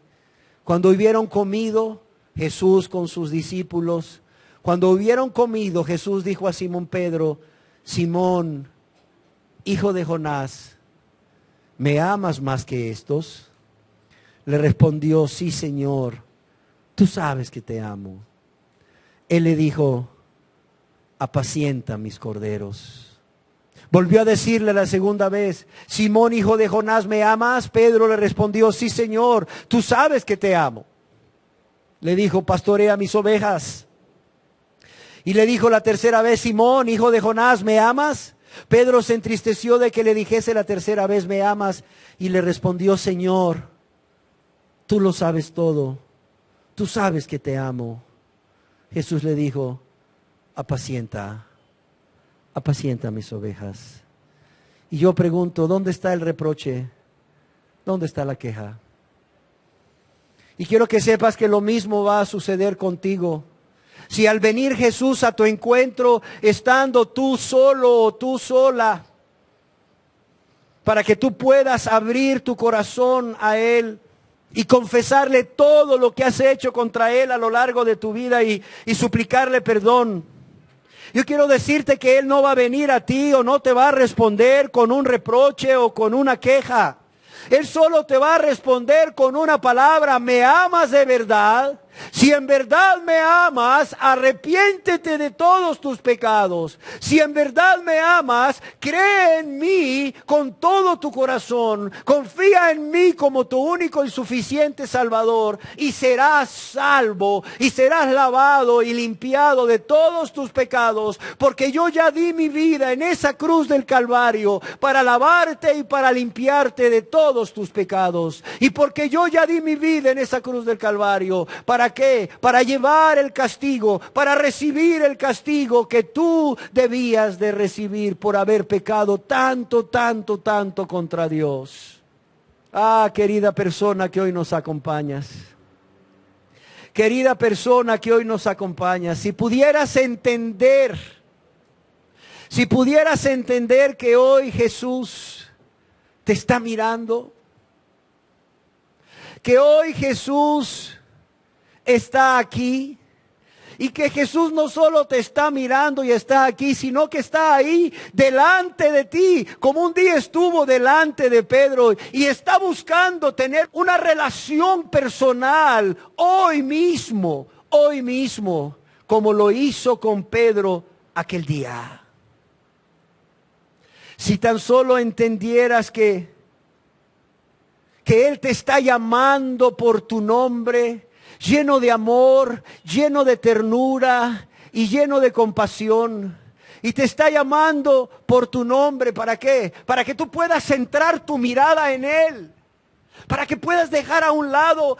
Cuando hubieron comido, Jesús con sus discípulos, cuando hubieron comido, Jesús dijo a Simón Pedro: Simón, hijo de Jonás, ¿me amas más que estos? Le respondió: sí, Señor, tú sabes que te amo. Él le dijo: apacienta mis corderos. Volvió a decirle la segunda vez: Simón, hijo de Jonás, ¿me amas? Pedro le respondió: sí, Señor, tú sabes que te amo. Le dijo: pastorea mis ovejas. Y le dijo la tercera vez: Simón, hijo de Jonás, ¿me amas? Pedro se entristeció de que le dijese la tercera vez: ¿me amas? Y le respondió: Señor, tú lo sabes todo, tú sabes que te amo. Jesús le dijo: apacienta mis ovejas. Y yo pregunto, ¿dónde está el reproche? ¿Dónde está la queja? Y quiero que sepas que lo mismo va a suceder contigo. Si al venir Jesús a tu encuentro, estando tú solo o tú sola, para que tú puedas abrir tu corazón a Él y confesarle todo lo que has hecho contra Él a lo largo de tu vida y suplicarle perdón. Yo quiero decirte que Él no va a venir a ti o no te va a responder con un reproche o con una queja. Él solo te va a responder con una palabra: ¿me amas de verdad? Si en verdad me amas, arrepiéntete de todos tus pecados. Si en verdad me amas, cree en mí con todo tu corazón. Confía en mí como tu único y suficiente Salvador y serás salvo y serás lavado y limpiado de todos tus pecados, porque yo ya di mi vida en esa cruz del Calvario para lavarte y para limpiarte de todos tus pecados. Y porque yo ya di mi vida en esa cruz del Calvario, ¿para qué? Para llevar el castigo, para recibir el castigo que tú debías de recibir por haber pecado tanto contra Dios. Ah, querida persona que hoy nos acompañas. Querida persona que hoy nos acompañas, si pudieras entender que hoy Jesús te está mirando, que hoy Jesús está aquí y que Jesús no solo te está mirando y está aquí, sino que está ahí delante de ti, como un día estuvo delante de Pedro y está buscando tener una relación personal hoy mismo, como lo hizo con Pedro aquel día. Si tan solo entendieras que Él te está llamando por tu nombre, lleno de amor, lleno de ternura y lleno de compasión. Y te está llamando por tu nombre, ¿para qué? Para que tú puedas centrar tu mirada en Él. Para que puedas dejar a un lado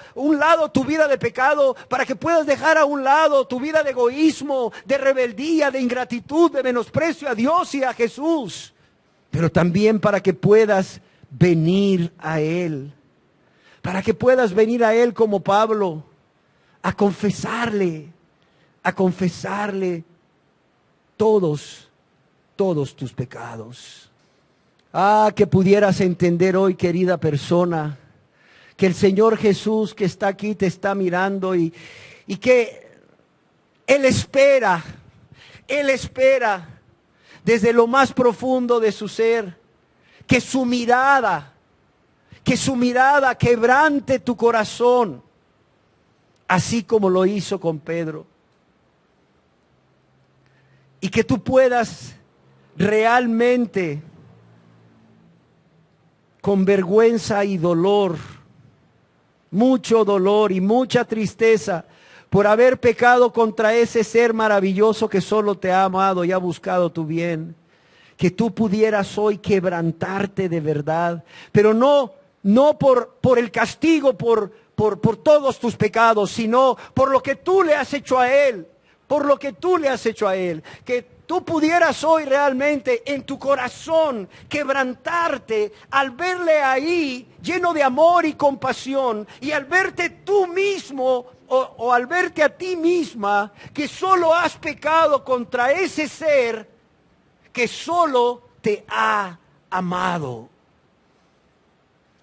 tu vida de pecado, para que puedas dejar a un lado tu vida de egoísmo, de rebeldía, de ingratitud, de menosprecio a Dios y a Jesús. Pero también para que puedas venir a Él. Para que puedas venir a Él como Pablo, a confesarle todos tus pecados. Ah, que pudieras entender hoy, querida persona, que el Señor Jesús que está aquí te está mirando y que Él espera desde lo más profundo de su ser, que su mirada quebrante tu corazón, así como lo hizo con Pedro. Y que tú puedas realmente, con vergüenza y dolor, mucho dolor y mucha tristeza, por haber pecado contra ese ser maravilloso que solo te ha amado y ha buscado tu bien, que tú pudieras hoy quebrantarte de verdad, pero no por el castigo, por todos tus pecados, sino por lo que tú le has hecho a Él, por lo que tú le has hecho a Él, que tú pudieras hoy realmente en tu corazón quebrantarte al verle ahí lleno de amor y compasión, y al verte tú mismo o al verte a ti misma que solo has pecado contra ese ser que solo te ha amado.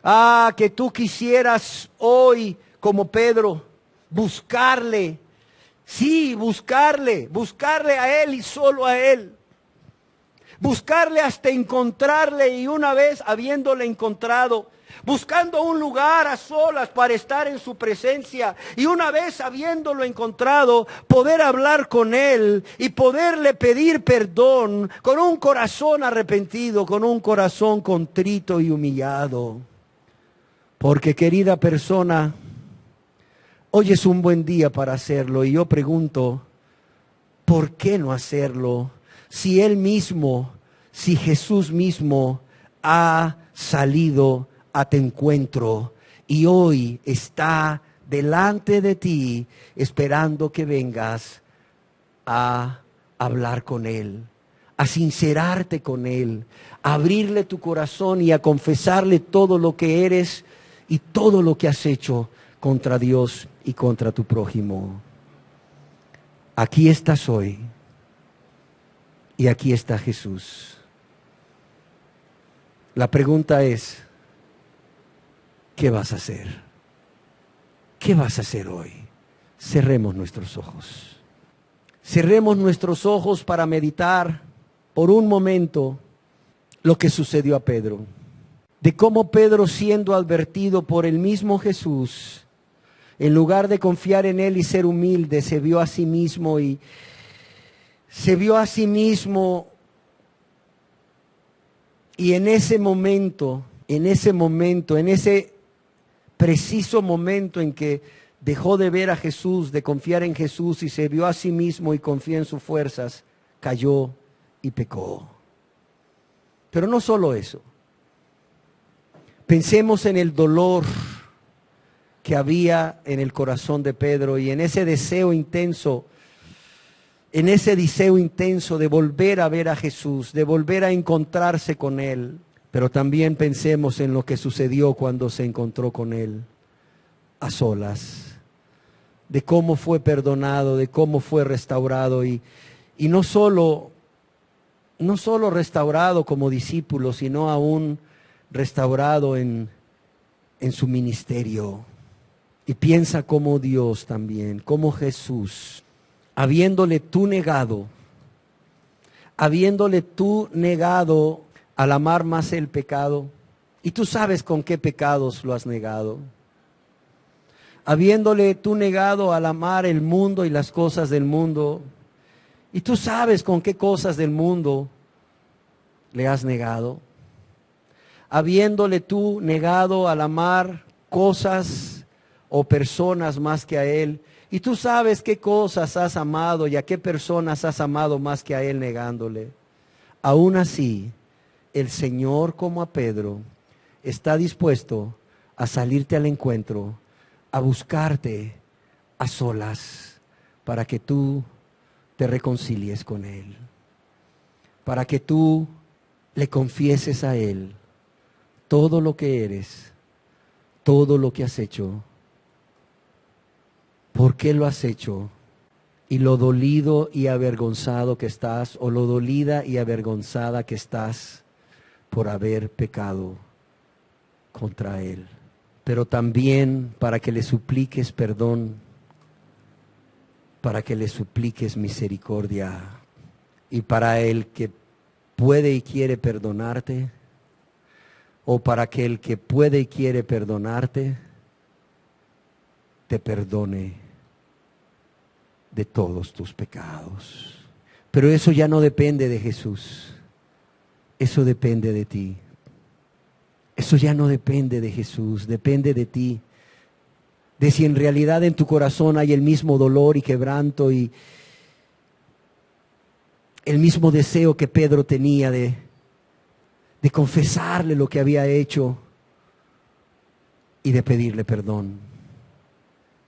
Ah, que tú quisieras hoy, como Pedro, buscarle. Sí, buscarle a Él y solo a Él. Buscarle hasta encontrarle, y una vez habiéndole encontrado, buscando un lugar a solas para estar en su presencia, y una vez habiéndolo encontrado, poder hablar con Él y poderle pedir perdón con un corazón arrepentido, con un corazón contrito y humillado. Porque, querida persona, hoy es un buen día para hacerlo, y yo pregunto, ¿por qué no hacerlo? Si Él mismo, si Jesús mismo ha salido a tu encuentro y hoy está delante de ti esperando que vengas a hablar con Él, a sincerarte con Él, a abrirle tu corazón y a confesarle todo lo que eres y todo lo que has hecho contra Dios y contra tu prójimo. Aquí estás hoy y aquí está Jesús. La pregunta es, ¿qué vas a hacer? ¿Qué vas a hacer hoy? Cerremos nuestros ojos. Cerremos nuestros ojos para meditar por un momento lo que sucedió a Pedro. De cómo Pedro, siendo advertido por el mismo Jesús, en lugar de confiar en Él y ser humilde, se vio a sí mismo y en ese momento, en ese preciso momento en que dejó de ver a Jesús, de confiar en Jesús y se vio a sí mismo y confió en sus fuerzas, cayó y pecó. Pero no solo eso. Pensemos en el dolor que había en el corazón de Pedro y en ese deseo intenso de volver a ver a Jesús, de volver a encontrarse con Él. Pero también pensemos en lo que sucedió cuando se encontró con Él a solas, de cómo fue perdonado, de cómo fue restaurado y no solo restaurado como discípulo, sino aún restaurado en su ministerio. Y piensa cómo Dios también, cómo Jesús, habiéndole tú negado al amar más el pecado, y tú sabes con qué pecados lo has negado, habiéndole tú negado al amar el mundo y las cosas del mundo, y tú sabes con qué cosas del mundo le has negado, habiéndole tú negado al amar cosas o personas más que a Él, y tú sabes qué cosas has amado y a qué personas has amado más que a Él negándole. Aún así, el Señor, como a Pedro, está dispuesto a salirte al encuentro, a buscarte a solas, para que tú te reconcilies con Él, para que tú le confieses a Él todo lo que eres, todo lo que has hecho, por qué lo has hecho y lo dolido y avergonzado que estás, o lo dolida y avergonzada que estás por haber pecado contra Él. Pero también para que le supliques perdón, para que le supliques misericordia, y para el que puede y quiere perdonarte, o para que el que puede y quiere perdonarte te perdone de todos tus pecados. Pero eso ya no depende de Jesús. Eso depende de ti. Eso ya no depende de Jesús, depende de ti. De si en realidad en tu corazón hay el mismo dolor y quebranto y el mismo deseo que Pedro tenía de confesarle lo que había hecho y de pedirle perdón.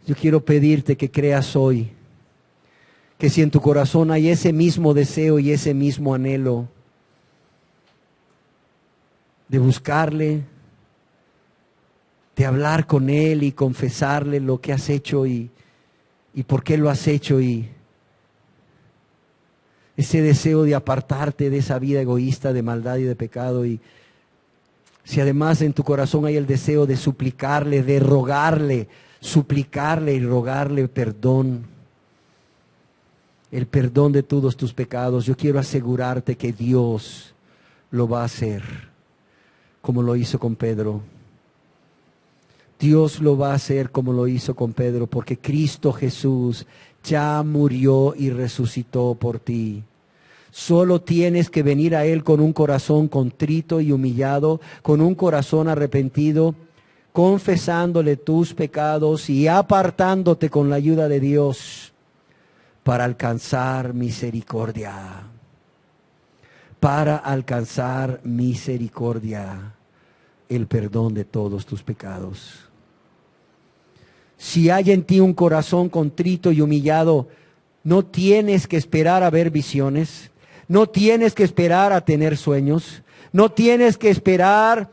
Yo quiero pedirte que creas hoy que si en tu corazón hay ese mismo deseo y ese mismo anhelo de buscarle, de hablar con Él y confesarle lo que has hecho y por qué lo has hecho, y ese deseo de apartarte de esa vida egoísta de maldad y de pecado, y si además en tu corazón hay el deseo de suplicarle, de rogarle, suplicarle y rogarle perdón, el perdón de todos tus pecados, yo quiero asegurarte que Dios lo va a hacer como lo hizo con Pedro. Dios lo va a hacer como lo hizo con Pedro, porque Cristo Jesús ya murió y resucitó por ti. Solo tienes que venir a Él con un corazón contrito y humillado, con un corazón arrepentido, confesándole tus pecados y apartándote con la ayuda de Dios para alcanzar misericordia. Para alcanzar misericordia, el perdón de todos tus pecados. Si hay en ti un corazón contrito y humillado, no tienes que esperar a ver visiones, no tienes que esperar a tener sueños, no tienes que esperar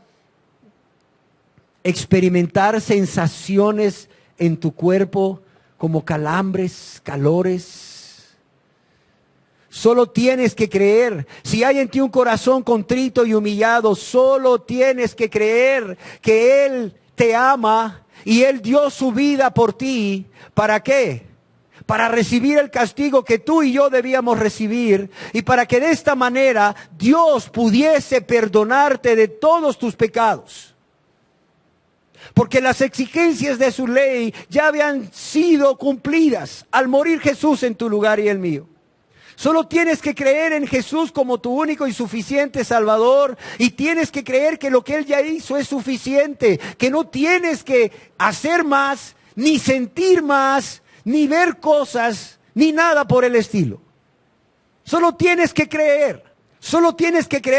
experimentar sensaciones en tu cuerpo como calambres, calores. Solo tienes que creer. Si hay en ti un corazón contrito y humillado, solo tienes que creer que Él te ama y Él dio su vida por ti. ¿Para qué? Para recibir el castigo que tú y yo debíamos recibir, y para que de esta manera Dios pudiese perdonarte de todos tus pecados. Porque las exigencias de su ley ya habían sido cumplidas al morir Jesús en tu lugar y el mío. Solo tienes que creer en Jesús como tu único y suficiente Salvador, y tienes que creer que lo que Él ya hizo es suficiente, que no tienes que hacer más, ni sentir más, ni ver cosas, ni nada por el estilo. Solo tienes que creer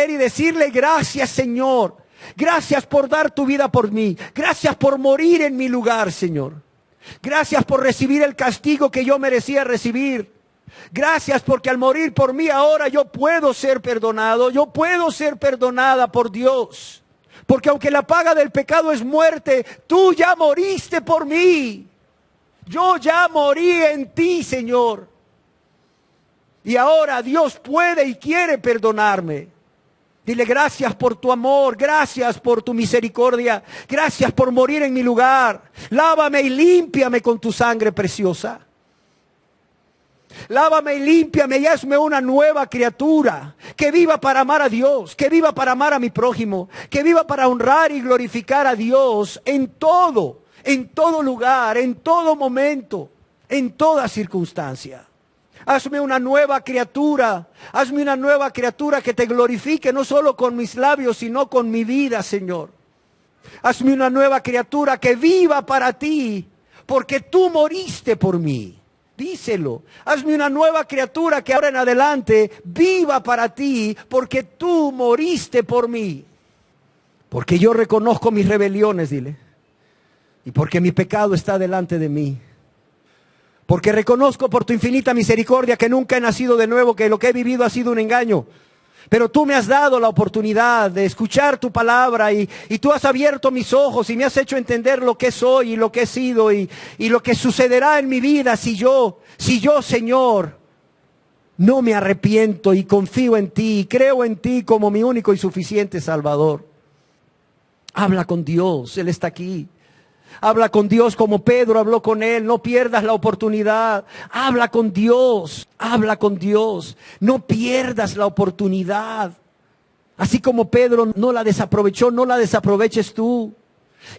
y decirle: gracias, Señor, gracias por dar tu vida por mí, gracias por morir en mi lugar, Señor, gracias por recibir el castigo que yo merecía recibir. Gracias porque al morir por mí ahora yo puedo ser perdonado, yo puedo ser perdonada por Dios. Porque aunque la paga del pecado es muerte, tú ya moriste por mí. Yo ya morí en ti, Señor. Y ahora Dios puede y quiere perdonarme. Dile: gracias por tu amor, gracias por tu misericordia, gracias por morir en mi lugar. Lávame y límpiame con tu sangre preciosa. Lávame y límpiame y hazme una nueva criatura, que viva para amar a Dios, que viva para amar a mi prójimo, que viva para honrar y glorificar a Dios en todo lugar, en todo momento, en toda circunstancia. Hazme una nueva criatura que te glorifique no solo con mis labios, sino con mi vida, Señor. Hazme una nueva criatura que viva para ti, porque tú moriste por mí. Díselo. Hazme una nueva criatura que ahora en adelante viva para ti, porque tú moriste por mí. Porque yo reconozco mis rebeliones, dile. Y porque mi pecado está delante de mí. Porque reconozco por tu infinita misericordia que nunca he nacido de nuevo, que lo que he vivido ha sido un engaño. Pero tú me has dado la oportunidad de escuchar tu palabra y tú has abierto mis ojos y me has hecho entender lo que soy y lo que he sido y lo que sucederá en mi vida si yo, Señor, no me arrepiento y confío en ti y creo en ti como mi único y suficiente Salvador. Habla con Dios, Él está aquí. Habla con Dios como Pedro habló con Él. No pierdas la oportunidad. Habla con Dios. Habla con Dios. No pierdas la oportunidad. Así como Pedro no la desaprovechó, no la desaproveches tú.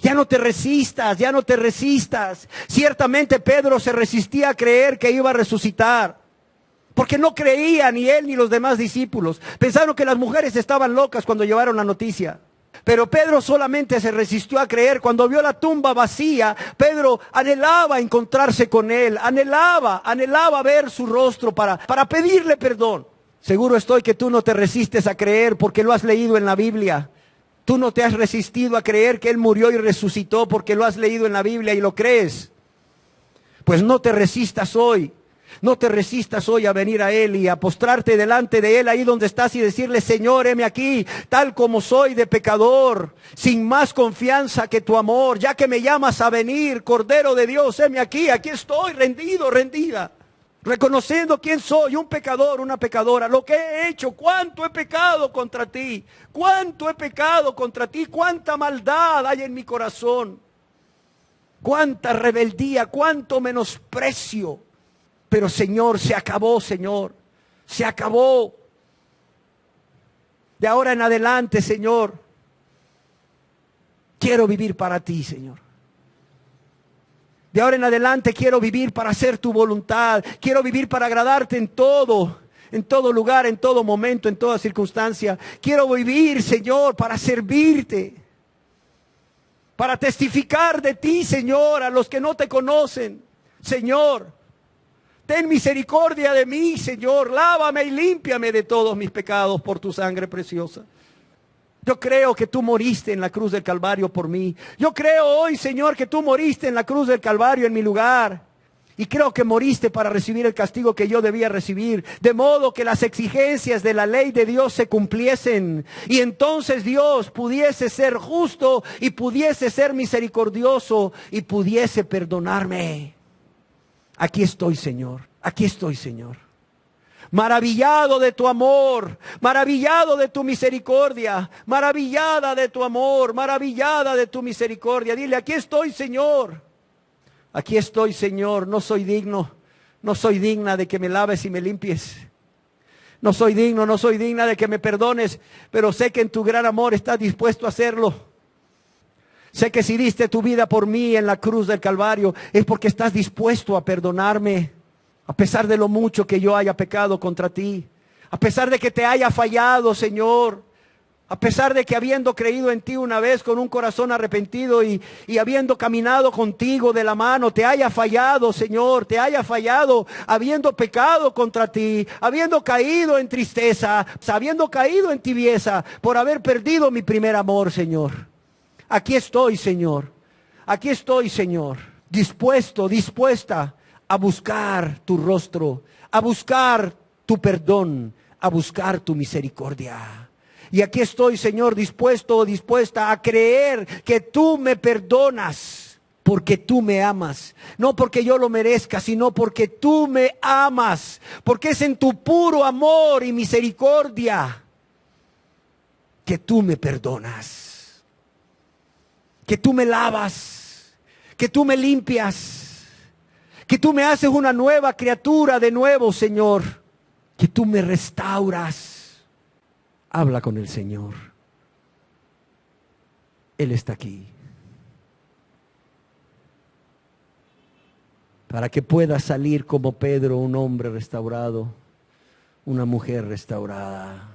Ya no te resistas, ya no te resistas. Ciertamente Pedro se resistía a creer que iba a resucitar, porque no creía ni él ni los demás discípulos. Pensaron que las mujeres estaban locas cuando llevaron la noticia. Pero Pedro solamente se resistió a creer. Cuando vio la tumba vacía, Pedro anhelaba encontrarse con él, anhelaba ver su rostro para pedirle perdón. Seguro estoy que tú no te resistes a creer porque lo has leído en la Biblia. Tú no te has resistido a creer que Él murió y resucitó porque lo has leído en la Biblia y lo crees. Pues no te resistas hoy. No te resistas hoy a venir a Él y a postrarte delante de Él ahí donde estás y decirle: Señor, heme aquí, tal como soy de pecador, sin más confianza que tu amor, ya que me llamas a venir, Cordero de Dios, heme aquí estoy rendido, rendida. Reconociendo quién soy, un pecador, una pecadora, lo que he hecho, cuánto he pecado contra ti, cuánto he pecado contra ti, cuánta maldad hay en mi corazón, cuánta rebeldía, cuánto menosprecio. Pero Señor, se acabó, Señor, se acabó. De ahora en adelante, Señor, quiero vivir para ti, Señor. De ahora en adelante quiero vivir para hacer tu voluntad. Quiero vivir para agradarte en todo lugar, en todo momento, en toda circunstancia. Quiero vivir, Señor, para servirte. Para testificar de ti, Señor, a los que no te conocen. Señor, ten misericordia de mí, Señor. Lávame y límpiame de todos mis pecados por tu sangre preciosa. Yo creo que tú moriste en la cruz del Calvario por mí. Yo creo hoy, Señor, que tú moriste en la cruz del Calvario en mi lugar. Y creo que moriste para recibir el castigo que yo debía recibir. De modo que las exigencias de la ley de Dios se cumpliesen. Y entonces Dios pudiese ser justo y pudiese ser misericordioso y pudiese perdonarme. Aquí estoy, Señor. Aquí estoy, Señor. Maravillado de tu amor, maravillado de tu misericordia, maravillada de tu amor, maravillada de tu misericordia. Dile: aquí estoy, Señor. Aquí estoy, Señor. No soy digno, no soy digna de que me laves y me limpies. No soy digno, no soy digna de que me perdones, pero sé que en tu gran amor estás dispuesto a hacerlo. Sé que si diste tu vida por mí en la cruz del Calvario es porque estás dispuesto a perdonarme. A pesar de lo mucho que yo haya pecado contra ti, a pesar de que te haya fallado, Señor, a pesar de que habiendo creído en ti una vez con un corazón arrepentido y habiendo caminado contigo de la mano, te haya fallado, Señor, te haya fallado, habiendo pecado contra ti, habiendo caído en tristeza, habiendo caído en tibieza, por haber perdido mi primer amor, Señor. Aquí estoy, Señor, aquí estoy, Señor, dispuesta a buscar tu rostro, a buscar tu perdón, a buscar tu misericordia. Y aquí estoy, Señor, dispuesto o dispuesta a creer que tú me perdonas porque tú me amas. No porque yo lo merezca, sino porque tú me amas. Porque es en tu puro amor y misericordia que tú me perdonas. Que tú me lavas, que tú me limpias. Que tú me haces una nueva criatura de nuevo, Señor. Que tú me restauras. Habla con el Señor. Él está aquí. Para que pueda salir como Pedro, un hombre restaurado, una mujer restaurada.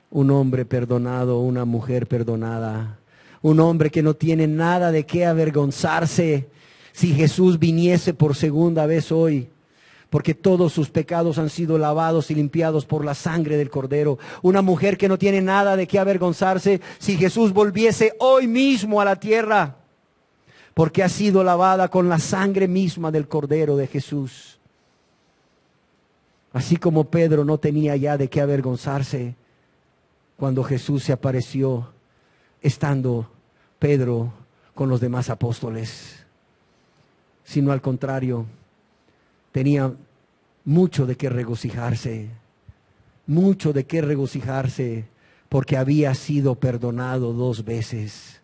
Un hombre perdonado, una mujer perdonada. Un hombre que no tiene nada de qué avergonzarse. Si Jesús viniese por segunda vez hoy, porque todos sus pecados han sido lavados y limpiados por la sangre del Cordero. Una mujer que no tiene nada de qué avergonzarse si Jesús volviese hoy mismo a la tierra, porque ha sido lavada con la sangre misma del Cordero de Jesús. Así como Pedro no tenía ya de qué avergonzarse cuando Jesús se apareció, estando Pedro con los demás apóstoles, sino al contrario, tenía mucho de qué regocijarse, porque había sido perdonado 2 veces.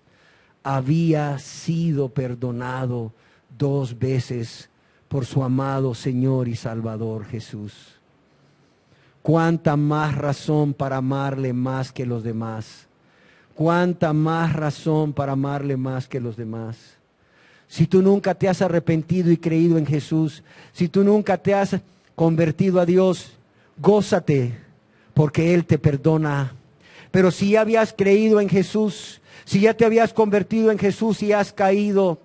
Había sido perdonado 2 veces por su amado Señor y Salvador Jesús. Cuánta más razón para amarle más que los demás. cuánta más razón para amarle más que los demás. Si tú nunca te has arrepentido y creído en Jesús, si tú nunca te has convertido a Dios, gózate, porque Él te perdona. Pero si ya habías creído en Jesús, si ya te habías convertido en Jesús y has caído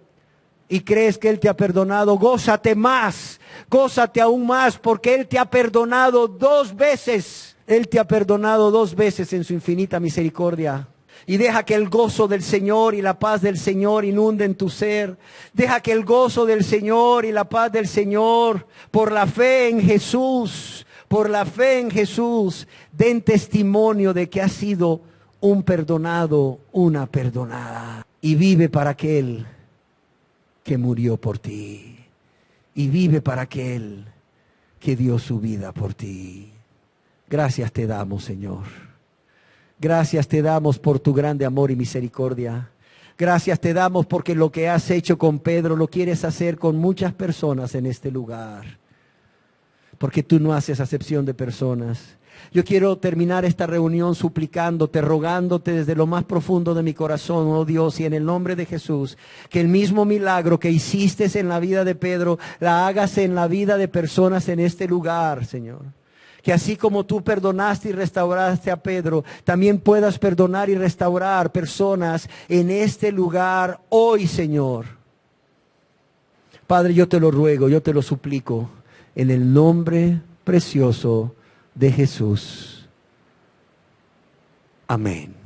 y crees que Él te ha perdonado, gózate más, gózate aún más, porque Él te ha perdonado 2 veces. Él te ha perdonado 2 veces en su infinita misericordia. Y deja que el gozo del Señor y la paz del Señor inunden tu ser. Deja que el gozo del Señor y la paz del Señor, por la fe en Jesús, den testimonio de que has sido un perdonado, una perdonada. Y vive para aquel que murió por ti. Y vive para aquel que dio su vida por ti. Gracias te damos, Señor. Gracias te damos por tu grande amor y misericordia. Gracias te damos porque lo que has hecho con Pedro lo quieres hacer con muchas personas en este lugar. Porque tú no haces acepción de personas. Yo quiero terminar esta reunión suplicándote, rogándote desde lo más profundo de mi corazón, oh Dios, y en el nombre de Jesús, que el mismo milagro que hiciste en la vida de Pedro, la hagas en la vida de personas en este lugar, Señor. Que así como tú perdonaste y restauraste a Pedro, también puedas perdonar y restaurar personas en este lugar hoy, Señor. Padre, yo te lo ruego, yo te lo suplico, en el nombre precioso de Jesús. Amén.